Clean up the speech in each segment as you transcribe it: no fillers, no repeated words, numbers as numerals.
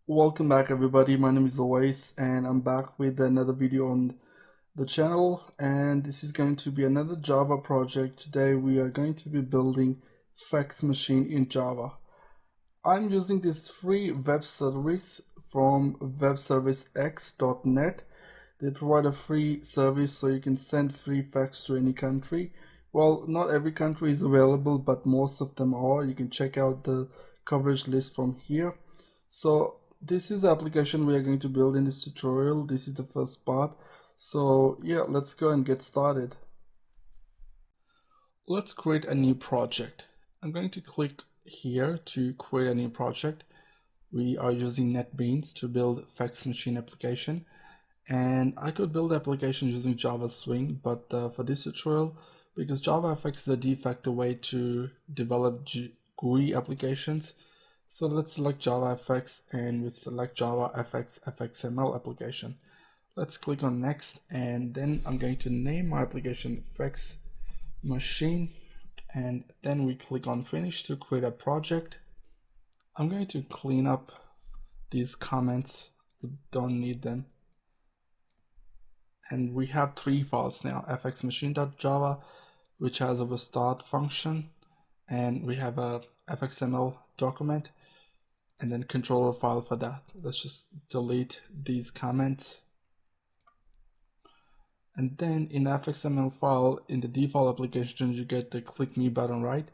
Welcome back everybody, my name is Awais and I'm back with another video on the channel, and this is going to be another Java project. Today we are going to be building fax machine in Java. I'm using this free web service from webservicex.net. They provide a free service so you can send free fax to any country. Well, not every country is available, but most of them are. You can check out the coverage list from here. So this is the application we are going to build in this tutorial. This is the first part. So yeah, let's go and get started. Let's create a new project. I'm going to click here to create a new project. We are using NetBeans to build fax machine application, and I could build the application using Java Swing, but for this tutorial, because JavaFX is the de facto way to develop GUI applications, so let's select JavaFX and we select JavaFX FXML application. Let's click on next, and then I'm going to name my application fax machine, and then we click on finish to create a project. I'm going to clean up these comments, we don't need them. And we have three files now: fxmachine.java, which has our start function, and we have a fxml document, and then controller file for that. Let's just delete these comments. And then in fxml file, in the default application, you get the click me button, right?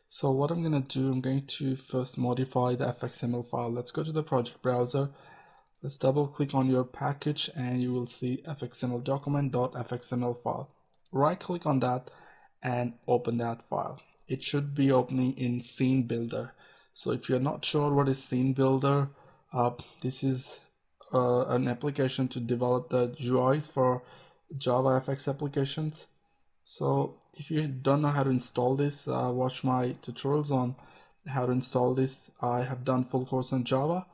So what I'm going to do, I'm going to first modify the fxml file. Let's go to the project browser. Let's double click on your package and you will see fxml document.fxml file. Right click on that and open that file. It should be opening in Scene Builder. So if you're not sure what is Scene Builder, this is an application to develop the GUIs for JavaFX applications. So if you don't know how to install this, watch my tutorials on how to install this. I have done full course on Java,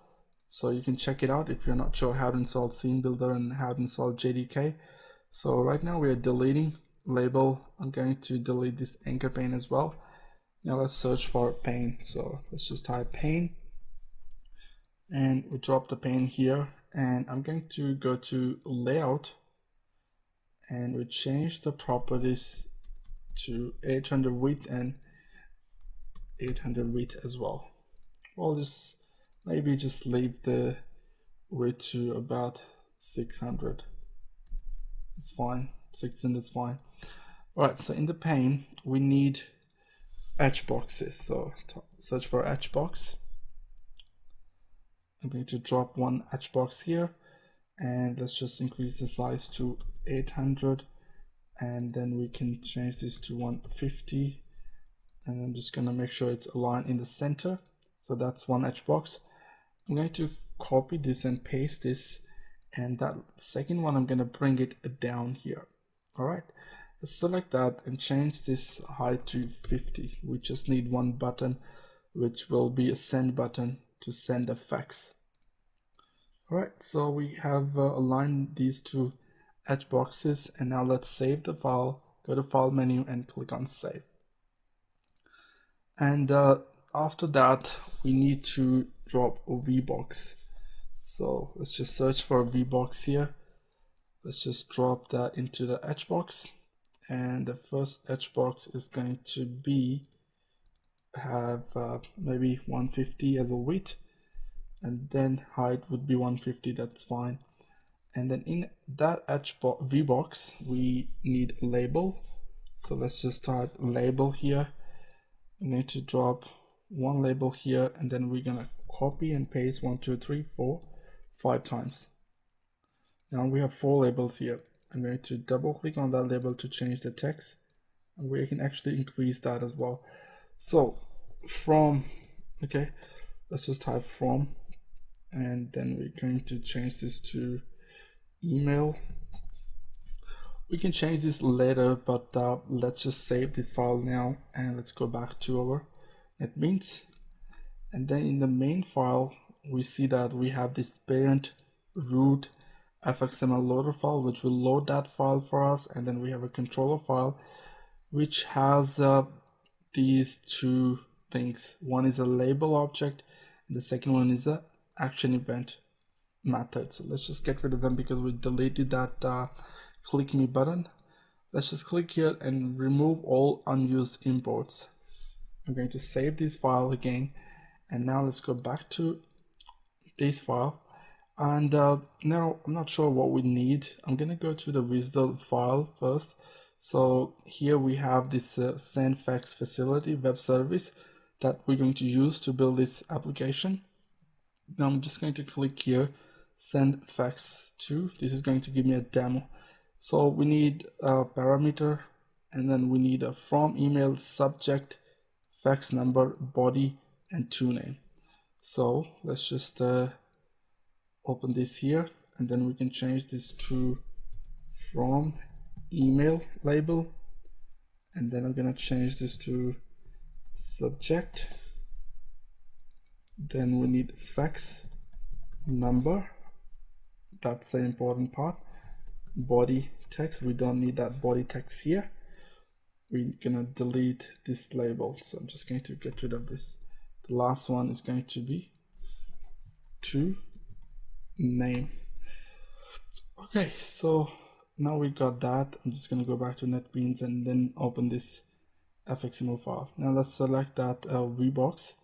so you can check it out if you're not sure how to install Scene Builder and how to install JDK. So right now we are deleting label. I'm going to delete this anchor pane as well. Now let's search for pane. So let's just type pane, and we drop the pane here, and I'm going to go to layout, and we change the properties to 800 width and 800 width as well. We'll just maybe just leave the width to about 600. It's fine. 600 is fine. Alright, so in the pane we need edge boxes. So search for edge box. I'm going to drop one edge box here, and let's just increase the size to 800, and then we can change this to 150, and I'm just going to make sure it's aligned in the center. So that's one edge box. I'm going to copy this and paste this, and that second one I'm going to bring it down here. All right, let's select that and change this height to 50. We just need one button, which will be a send button to send a fax. All right, so we have aligned these two edge boxes, and now let's save the file. Go to file menu and click on save. And after that we need to drop a VBox. So let's just search for a VBox here. Let's just drop that into the edge box, and the first edge box is going to be have maybe 150 as a width, and then height would be 150. That's fine. And then in that edge VBox we need a label. So let's just type label here. I'm going to drop one label here, and then we're gonna copy and paste 1 2 3 4 5 times. Now we have 4 labels here. I'm going to double click on that label to change the text, and we can actually increase that as well. So from, okay, let's just type from, and then we're going to change this to email. We can change this later, but let's just save this file now, and let's go back to our NetBeans. And then in the main file we see that we have this parent root fxml loader file, which will load that file for us, and then we have a controller file which has these two things. One is a label object, and the second one is a action event method. So let's just get rid of them because we deleted that click me button. Let's just click here and remove all unused imports. I'm going to save this file again, and now let's go back to this file. And now I'm not sure what we need. I'm gonna go to the Xml file first. So here we have this send fax facility web service that we're going to use to build this application. Now I'm just going to click here, send fax to. This is going to give me a demo. So we need a parameter, and then we need a from email subject, fax number, body, and to name. So let's just open this here, and then we can change this to from email label, and then I'm gonna change this to subject. Then we need fax number, that's the important part. Body text, we don't need that body text here. We're gonna delete this label, so I'm just going to get rid of this. The last one is going to be to name. Okay, so now we got that. I'm just going to go back to NetBeans and then open this Xml file. Now let's select that VBox,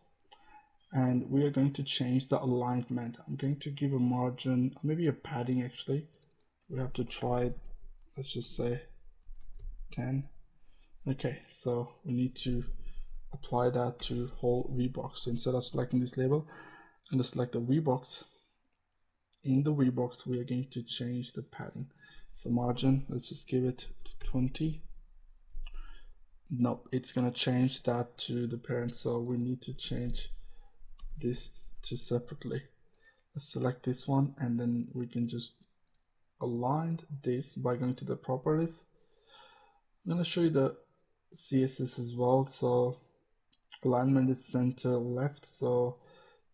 and we are going to change the alignment. I'm going to give a margin, maybe a padding actually. We have to try it. Let's just say 10. Okay, so we need to apply that to whole VBox. So instead of selecting this label, I'm going to select the VBox. In the VBox, we are going to change the padding. So margin, let's just give it to 20. Nope, it's going to change that to the parent. So we need to change this to separately. Let's select this one, and then we can just align this by going to the properties. I'm going to show you the CSS as well. So alignment is center left. So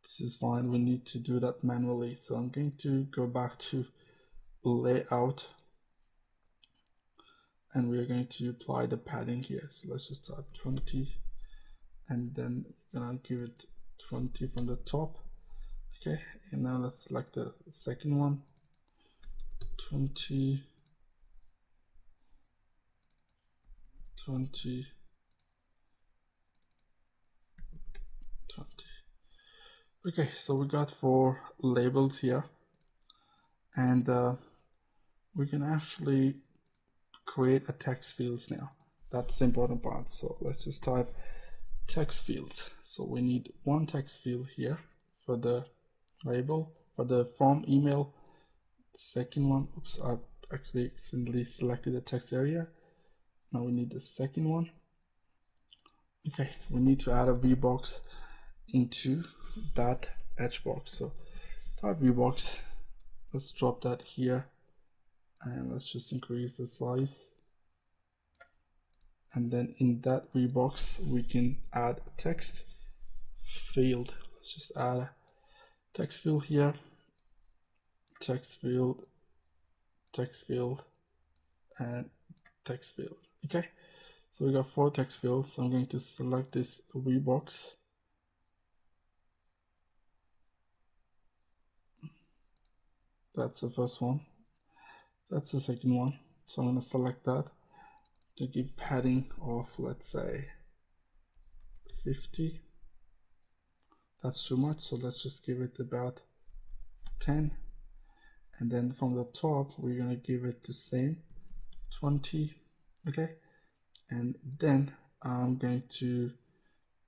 this is fine. We need to do that manually. So I'm going to go back to layout, and we're going to apply the padding here. So let's just start 20, and then we're gonna give it 20 from the top. Okay, and now let's select the second one, 20, 20, 20. Okay, so we got 4 labels here, and we can actually create a text fields now. That's the important part. So let's just type text fields. So we need one text field here for the label, for the from email. Second one, oops, I actually accidentally selected the text area. Now we need the second one. Okay, we need to add a VBox into that edge box. So type VBox, let's drop that here, and let's just increase the size. And then in that VBox, we can add a text field. Let's just add a text field here, text field, text field, and text field. Okay, so we got 4 text fields. So I'm going to select this VBox. That's the first one. That's the second one. So I'm going to select that to give padding of, let's say, 50. That's too much, so let's just give it about 10. And then from the top, we're going to give it the same, 20. Okay, and then I'm going to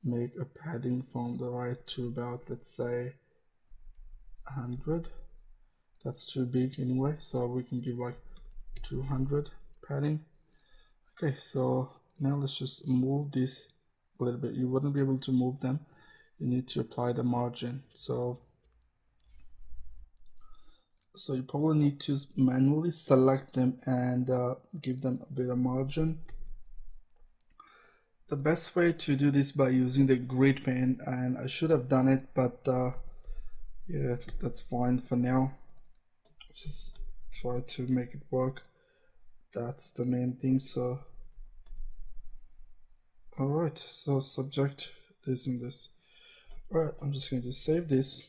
make a padding from the right to about, let's say, 100. That's too big anyway, so we can give like 200 padding. Okay, so now let's just move this a little bit. You wouldn't be able to move them. You need to apply the margin. So you probably need to manually select them and give them a bit of margin. The best way to do this by using the grid pane, and I should have done it, but yeah, that's fine for now. Just try to make it work. That's the main thing. So all right, so subject this and this. All right, I'm just going to save this,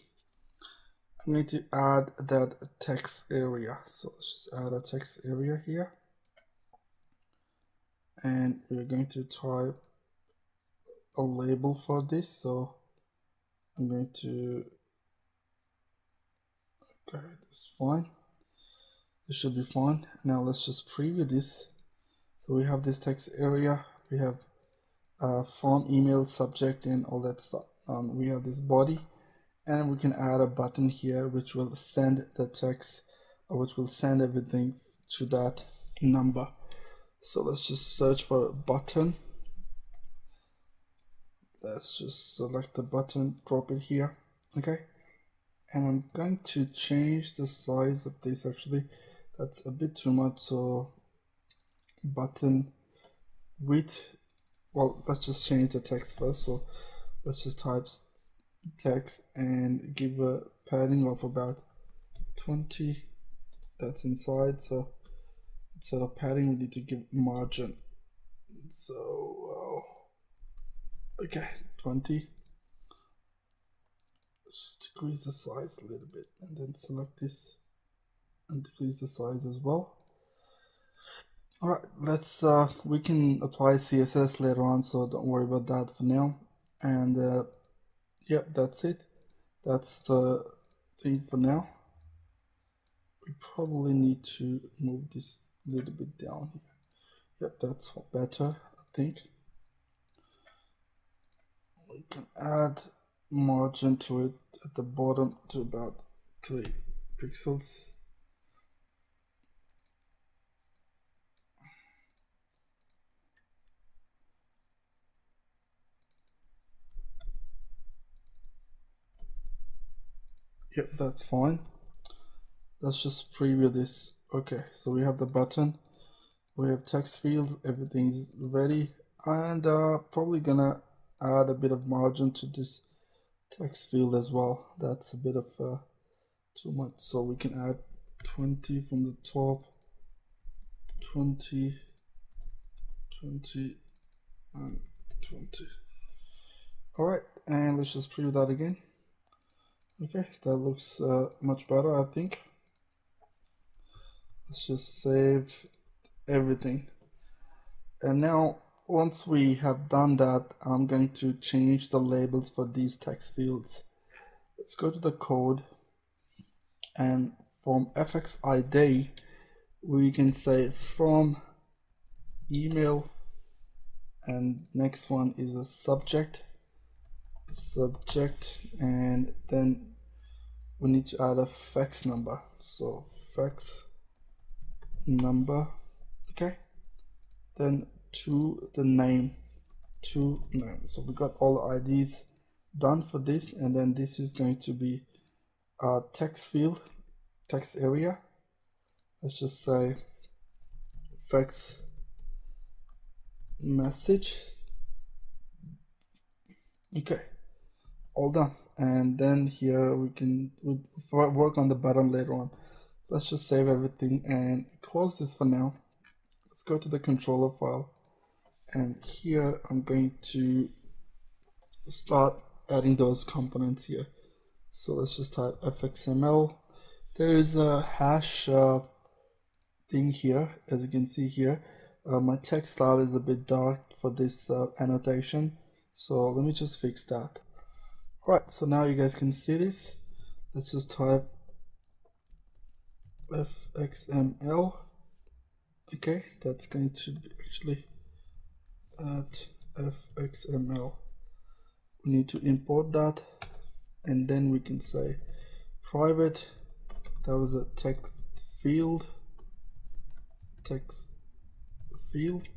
I'm going to add that text area. So let's just add a text area here. And we're going to type a label for this. So I'm going to, okay, that's fine. This should be fine. Now let's just preview this. So we have this text area. We have from, email, subject, and all that stuff. We have this body, and we can add a button here which will send the text, or which will send everything to that number. So let's just search for a button. Let's just select the button, drop it here. Okay, and I'm going to change the size of this. Actually, that's a bit too much. So button width, well, let's just change the text first. So let's just type text and give a padding of about 20. That's inside. So instead of padding, we need to give margin. So okay, 20. Just decrease the size a little bit, and then select this and decrease the size as well. All right, let's we can apply CSS later on, so don't worry about that for now. And yep, that's it. That's the thing for now. We probably need to move this a little bit down here. Yep, that's better, I think. We can add margin to it at the bottom to about 3 pixels. Yep, that's fine. Let's just preview this. Okay, so we have the button, we have text fields, everything's ready, and probably gonna add a bit of margin to this text field as well. That's a bit of too much, so we can add 20 from the top, 20, 20, and 20. All right, and let's just preview that again. Okay, that looks much better, I think. Let's just save everything. And now, once we have done that, I'm going to change the labels for these text fields. Let's go to the code, and from fxid, we can say from email, and next one is a subject, and then we need to add a fax number. So fax number, okay, then to the name, so we got all the IDs done for this, and then this is going to be a text field, text area. Let's just say fax message. Okay, all done. And then here we'll work on the button later on. Let's just save everything and close this for now. Let's go to the controller file, and here I'm going to start adding those components here. So let's just type fxml. There is a hash thing here, as you can see here. My text style is a bit dark for this annotation, so let me just fix that. Alright, so now you guys can see this. Let's just type fxml. Okay, that's going to be actually at fxml. We need to import that, and then we can say private, that was a text field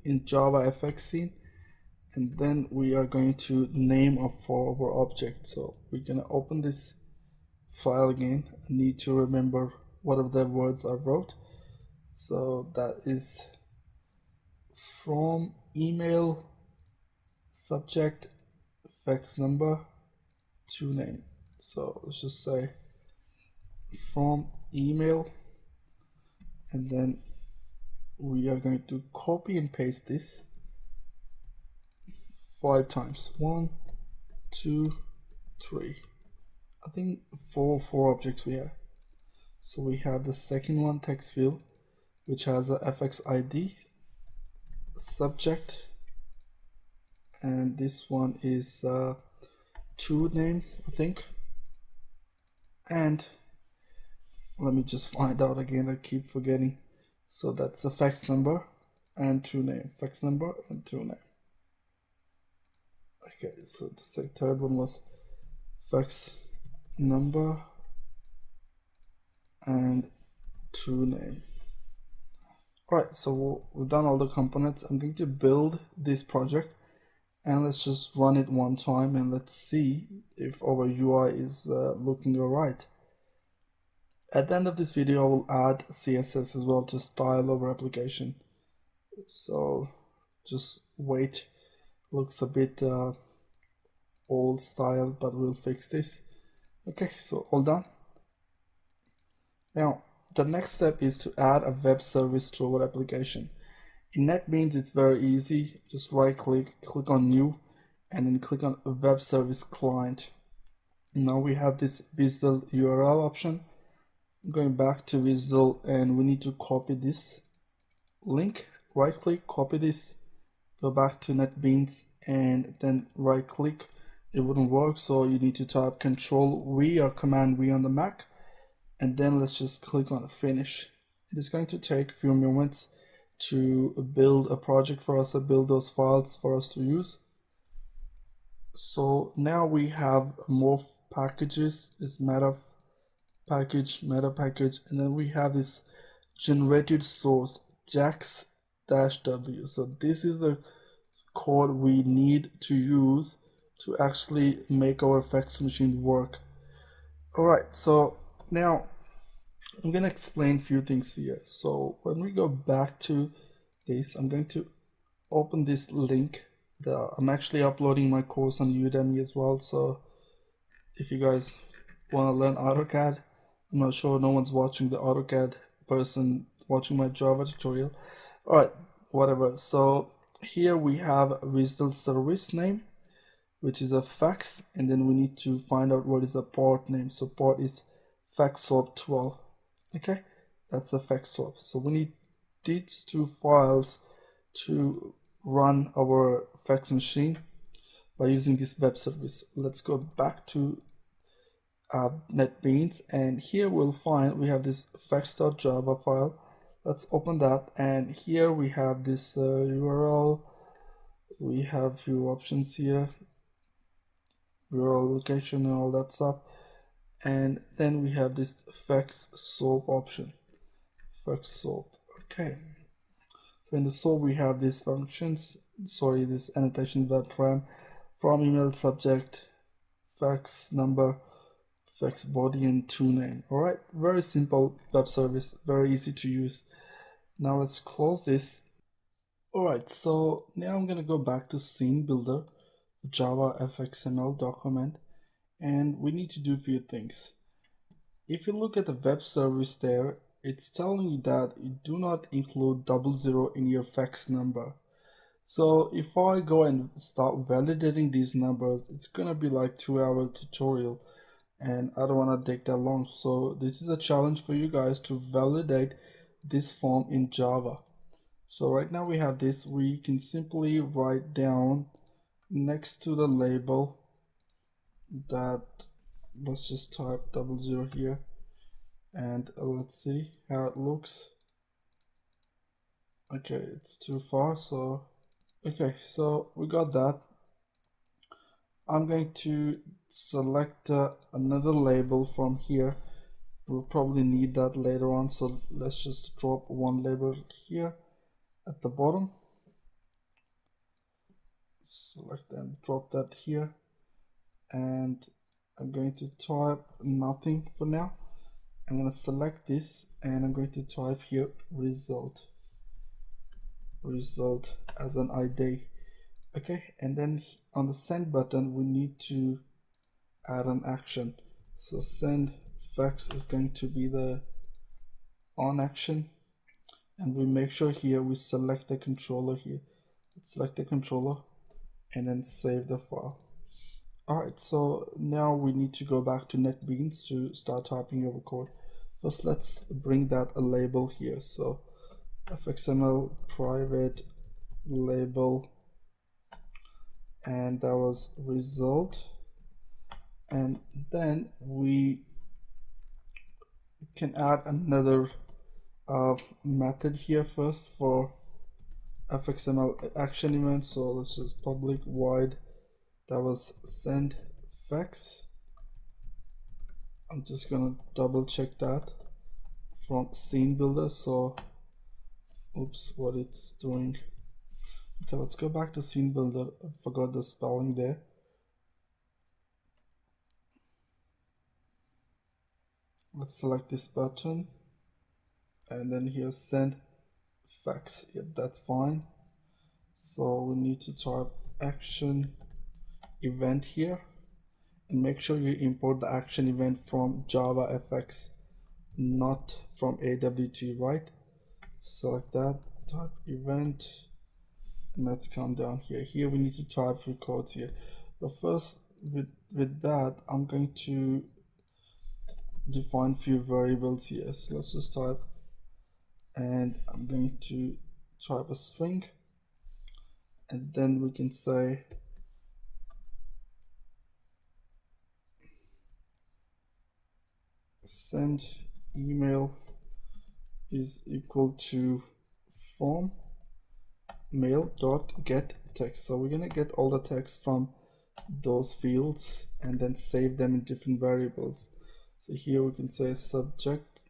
in Java FX scene, and then we are going to name our object. So we're gonna open this file again. I need to remember what of the words I wrote. So that is from email, subject, fax number, to name. So let's just say from email, and then we are going to copy and paste this 5 times. 1, 2, 3. I think four objects we have. So we have the second one, text field, which has a fx id, subject, and this one is to name, I think. And let me just find out again, I keep forgetting. So that's the fax number and to name, fax number and to name. Okay, so the third one was fax number and to name. Alright, so we've done all the components. I'm going to build this project and let's just run it one time and let's see if our UI is looking alright. At the end of this video, I will add CSS as well to style our application. So just wait. Looks a bit old style, but we'll fix this. Okay, so all done. Now the next step is to add a web service to our application. In NetBeans it's very easy. Just right click on new, and then click on web service client. Now we have this visual URL option. I'm going back to visual and we need to copy this link. Right click, copy this, go back to NetBeans and then right click. It wouldn't work, so you need to type Control V or Command V on the Mac, and then let's just click on finish. It is going to take a few moments to build a project for us, to build those files for us to use. So now we have more packages. It's meta package, and then we have this generated source jax-w. So this is the code we need to use to actually make our fax machine work. Alright, so now I'm going to explain a few things here. So when we go back to this, I'm going to open this link. I'm actually uploading my course on Udemy as well, so if you guys want to learn AutoCAD, I'm not sure, no one's watching the AutoCAD person watching my Java tutorial. Alright, whatever. So here we have a visual service name, which is a fax, and then we need to find out what is a port name. So port is faxsoap 12. Okay, that's a faxsoap. So we need these two files to run our fax machine by using this web service. Let's go back to NetBeans, and here we'll find we have this fax.java file. Let's open that, and here we have this URL. We have few options here, URL location and all that stuff, and then we have this fax soap option, fax soap. Okay, so in the soap we have these functions, this annotation web from email subject, fax number, fax body, and to name. All right, very simple web service, very easy to use. Now let's close this. All right, so now I'm gonna go back to scene builder, Java fxml document, and we need to do a few things. If you look at the web service there, it's telling you that you do not include 00 in your fax number. So if I go and start validating these numbers, it's gonna be like 2-hour tutorial, and I don't want to take that long. So this is a challenge for you guys to validate this form in Java. So right now we have this. We can simply write down next to the label that, let's just type 00 here, and let's see how it looks. Okay, it's too far, so okay, so we got that. I'm going to select another label from here. We'll probably need that later on, so let's just drop one label here at the bottom. Select and drop that here, and I'm going to type nothing for now. I'm going to select this and I'm going to type here result as an ID. Okay, and then on the send button we need to add an action. So send fax is going to be the on action, and we make sure here we select the controller here. Let's select the controller and then save the file. Alright, so now we need to go back to NetBeans to start typing our code. First, let's bring that a label here. So fxml private label, and that was result. And then we can add another method here first for fxml action event. So let's just public void, that was send fax. I'm just gonna double check that from scene builder. So oops, what it's doing. Okay, let's go back to scene builder. I forgot the spelling there. Let's select this button and then here send fax. Yep, that's fine. So we need to type action event here and make sure you import the action event from JavaFX, not from AWT, right? Select that, type event, and let's come down here. Here we need to type few codes here, but first with that I'm going to define few variables here. So let's just type, and I'm going to type a string, and then we can say send email is equal to form mail dot get text. So we're gonna get all the text from those fields and then save them in different variables. So here we can say subject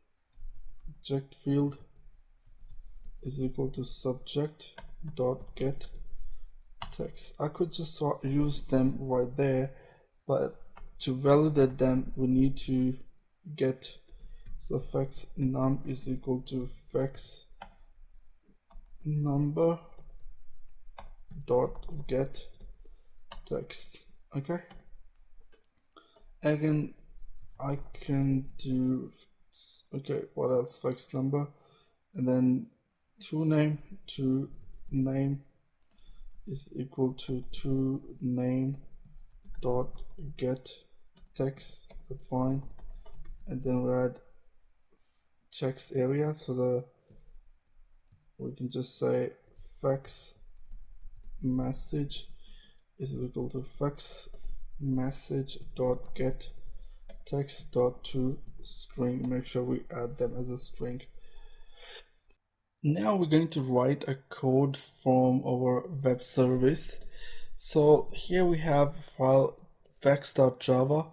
field is equal to subject dot get text. I could just use them right there, but to validate them we need to get, so fax num is equal to fax number dot get text. Okay, again I can do, okay, what else, fax number, and then to name is equal to name dot get text. That's fine. And then we add text area, so we can just say fax message is equal to fax message dot get text dot to string. Make sure we add them as a string. Now we're going to write a code from our web service. So here we have file fax.java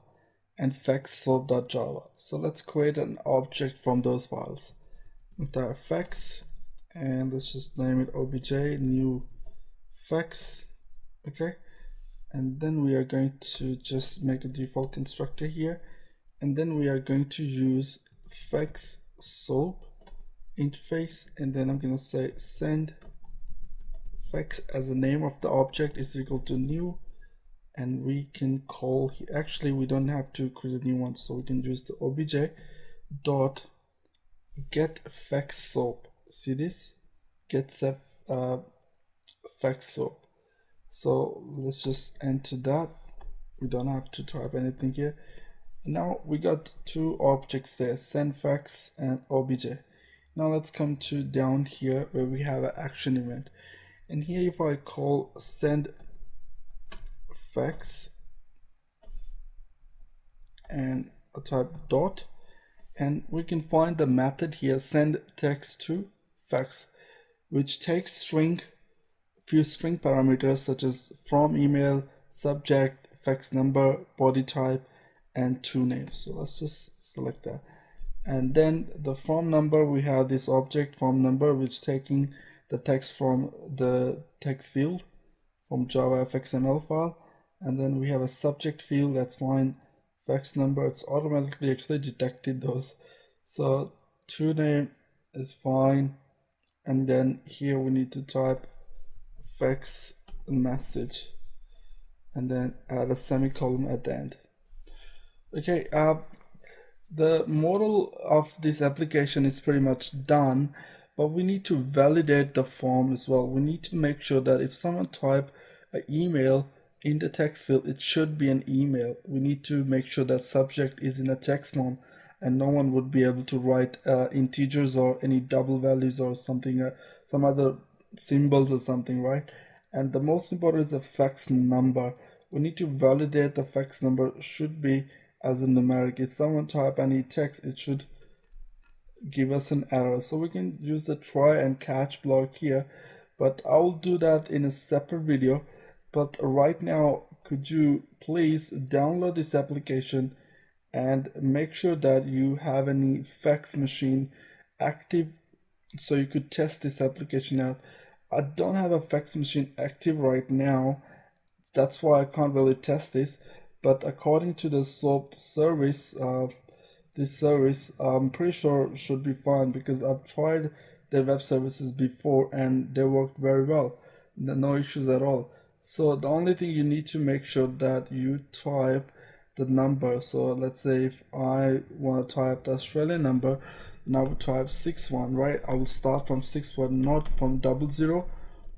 and faxsoap.java. So let's create an object from those files. Entire fax, and let's just name it obj new fax. Okay, and then we are going to just make a default constructor here, and then we are going to use faxsoap interface, and then I'm going to say send fax as the name of the object is equal to new, and we can call, actually we don't have to create a new one, so we can use the obj dot get faxsoap. See this, get faxsoap. So let's just enter that. We don't have to type anything here. Now we got two objects there, send fax and obj. Now let's come to down here where we have an action event, and here if I call send fax and I type dot, and we can find the method here send text to fax, which takes few string parameters such as from email, subject, fax number, body type, and to name. So let's just select that. And then the from number, we have this object from number which taking the text from the text field from Java XML file, and then we have a subject field, that's fine. Fax number, it's automatically actually detected those, so to name is fine. And then here we need to type fax message and then add a semicolon at the end. Okay, the model of this application is pretty much done, but we need to validate the form as well. We need to make sure that if someone type an email, in the text field, it should be an email. We need to make sure that subject is in a text form, and no one would be able to write integers or any double values or something, some other symbols or something, right? And the most important is the fax number. We need to validate the fax number should be as a numeric. If someone type any text, it should give us an error. So we can use the try and catch block here, but I'll do that in a separate video. But right now, could you please download this application and make sure that you have any fax machine active so you could test this application out. I don't have a fax machine active right now, that's why I can't really test this, but according to the SOAP service, this service I'm pretty sure should be fine, because I've tried their web services before and they worked very well, no issues at all. So the only thing you need to make sure that you type the number. So let's say if I want to type the Australian number, now we type 61, right? I will start from 61, not from 00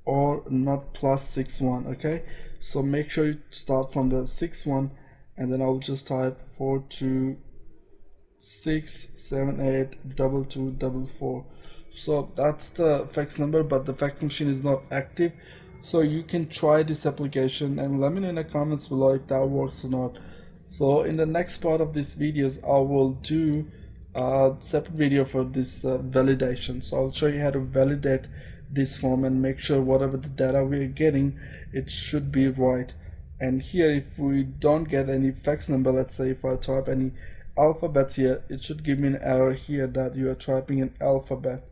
or not +61. Okay, so make sure you start from the 61, and then I'll just type 426782244. So that's the fax number, but the fax machine is not active. So you can try this application and let me know in the comments below if that works or not. So in the next part of these videos, I will do a separate video for this validation. So I'll show you how to validate this form and make sure whatever the data we're getting, it should be right. And here, if we don't get any fax number, let's say if I type any alphabet here, it should give me an error here that you are typing an alphabet.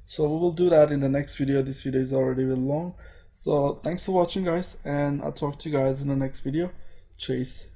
So we will do that in the next video. This video is already very long. So thanks for watching, guys, and I'll talk to you guys in the next video. Cheers.